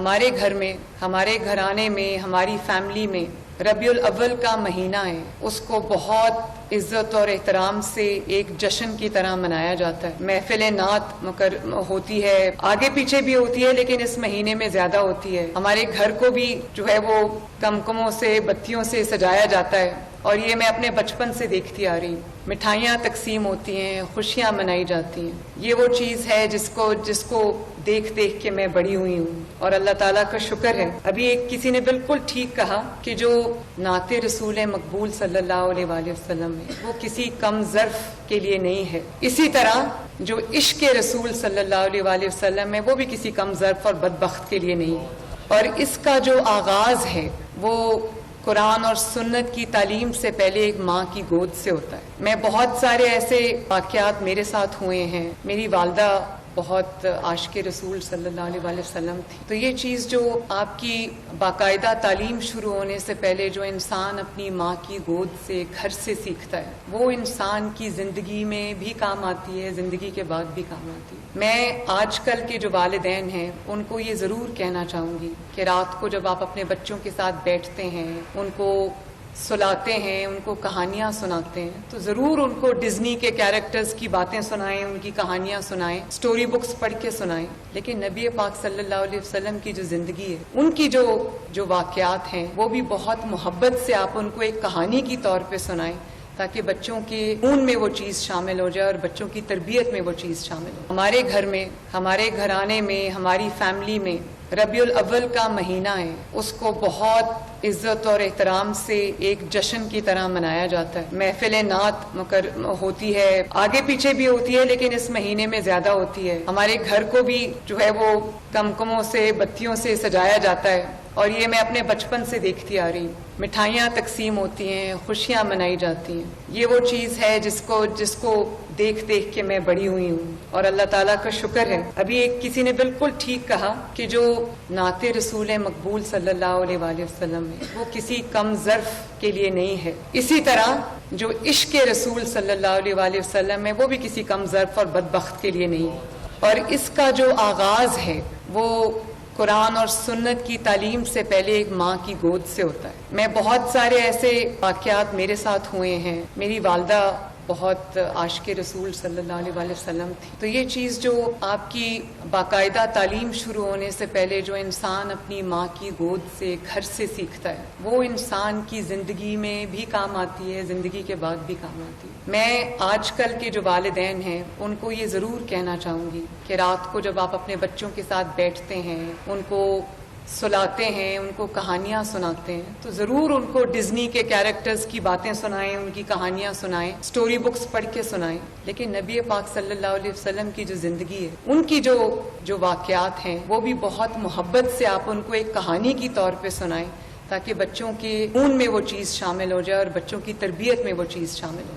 ہمارے گھر میں، ہمارے گھرانے میں، ہماری فیملی میں ربیع الاول کا مہینہ ہے، اس کو بہت عزت اور احترام سے ایک جشن کی طرح منایا جاتا ہے۔ محفل نعت ہوتی ہے، آگے پیچھے بھی ہوتی ہے، لیکن اس مہینے میں زیادہ ہوتی ہے۔ ہمارے گھر کو بھی جو ہے وہ کمکموں سے، بتیوں سے سجایا جاتا ہے، اور یہ میں اپنے بچپن سے دیکھتی آ رہی ہوں۔ مٹھائیاں تقسیم ہوتی ہیں، خوشیاں منائی جاتی ہیں۔ یہ وہ چیز ہے جس کو دیکھ دیکھ کے میں بڑی ہوئی ہوں، اور اللہ تعالیٰ کا شکر ہے۔ ابھی کسی نے بالکل ٹھیک کہا کہ جو نعت رسول مقبول صلی اللہ علیہ وآلہ وسلم ہے وہ کسی کم ظرف کے لیے نہیں ہے، اسی طرح جو عشق رسول صلی اللہ علیہ وآلہ وسلم ہے وہ بھی کسی کم ظرف اور بدبخت کے لیے نہیں ہے۔ اور اس کا جو آغاز ہے وہ قرآن اور سنت کی تعلیم سے پہلے ایک ماں کی گود سے ہوتا ہے۔ میں بہت سارے ایسے واقعات میرے ساتھ ہوئے ہیں۔ میری والدہ بہت عاشق رسول صلی اللہ علیہ وآلہ وسلم تھی، تو یہ چیز جو آپ کی باقاعدہ تعلیم شروع ہونے سے پہلے جو انسان اپنی ماں کی گود سے، گھر سے سیکھتا ہے، وہ انسان کی زندگی میں بھی کام آتی ہے، زندگی کے بعد بھی کام آتی ہے۔ میں آج کل کے جو والدین ہیں ان کو یہ ضرور کہنا چاہوں گی کہ رات کو جب آپ اپنے بچوں کے ساتھ بیٹھتے ہیں، ان کو سلاتے ہیں، ان کو کہانیاں سناتے ہیں، تو ضرور ان کو ڈزنی کے کیریکٹرز کی باتیں سنائیں، ان کی کہانیاں سنائیں، سٹوری بکس پڑھ کے سنائیں، لیکن نبی پاک صلی اللہ علیہ وسلم کی جو زندگی ہے، ان کی جو واقعات ہیں وہ بھی بہت محبت سے آپ ان کو ایک کہانی کی طور پہ سنائیں، تاکہ بچوں کے خون میں وہ چیز شامل ہو جائے اور بچوں کی تربیت میں وہ چیز شامل ہو۔ ہمارے گھر میں، ہمارے گھرانے میں، ہماری فیملی میں ربیع الاول کا مہینہ ہے، اس کو بہت عزت اور احترام سے ایک جشن کی طرح منایا جاتا ہے۔ محفل نعت ہوتی ہے، آگے پیچھے بھی ہوتی ہے، لیکن اس مہینے میں زیادہ ہوتی ہے۔ ہمارے گھر کو بھی جو ہے وہ کمکموں سے، بتیوں سے سجایا جاتا ہے، اور یہ میں اپنے بچپن سے دیکھتی آ رہی ہوں۔ مٹھائیاں تقسیم ہوتی ہیں، خوشیاں منائی جاتی ہیں۔ یہ وہ چیز ہے جس کو دیکھ دیکھ کے میں بڑی ہوئی ہوں، اور اللہ تعالیٰ کا شکر ہے۔ ابھی کسی نے بالکل ٹھیک کہا کہ جو نعت رسول مقبول صلی اللہ علیہ وآلہ وسلم ہے وہ کسی کم ظرف کے لیے نہیں ہے، اسی طرح جو عشق رسول صلی اللہ علیہ وآلہ وسلم ہے وہ بھی کسی کم ظرف اور بدبخت کے لیے نہیں ہے۔ اور اس کا جو آغاز ہے وہ قرآن اور سنت کی تعلیم سے پہلے ایک ماں کی گود سے ہوتا ہے۔ میں بہت سارے ایسے واقعات میرے ساتھ ہوئے ہیں۔ میری والدہ بہت عاشق رسول صلی اللہ علیہ وآلہ وسلم تھی، تو یہ چیز جو آپ کی باقاعدہ تعلیم شروع ہونے سے پہلے جو انسان اپنی ماں کی گود سے، گھر سے سیکھتا ہے، وہ انسان کی زندگی میں بھی کام آتی ہے، زندگی کے بعد بھی کام آتی ہے۔ میں آج کل کے جو والدین ہیں ان کو یہ ضرور کہنا چاہوں گی کہ رات کو جب آپ اپنے بچوں کے ساتھ بیٹھتے ہیں، ان کو سلاتے ہیں، ان کو کہانیاں سناتے ہیں، تو ضرور ان کو ڈزنی کے کیریکٹرز کی باتیں سنائیں، ان کی کہانیاں سنائیں، سٹوری بکس پڑھ کے سنائیں، لیکن نبی پاک صلی اللہ علیہ وسلم کی جو زندگی ہے، ان کی جو واقعات ہیں وہ بھی بہت محبت سے آپ ان کو ایک کہانی کی طور پہ سنائیں، تاکہ بچوں کے خون میں وہ چیز شامل ہو جائے اور بچوں کی تربیت میں وہ چیز شامل ہو۔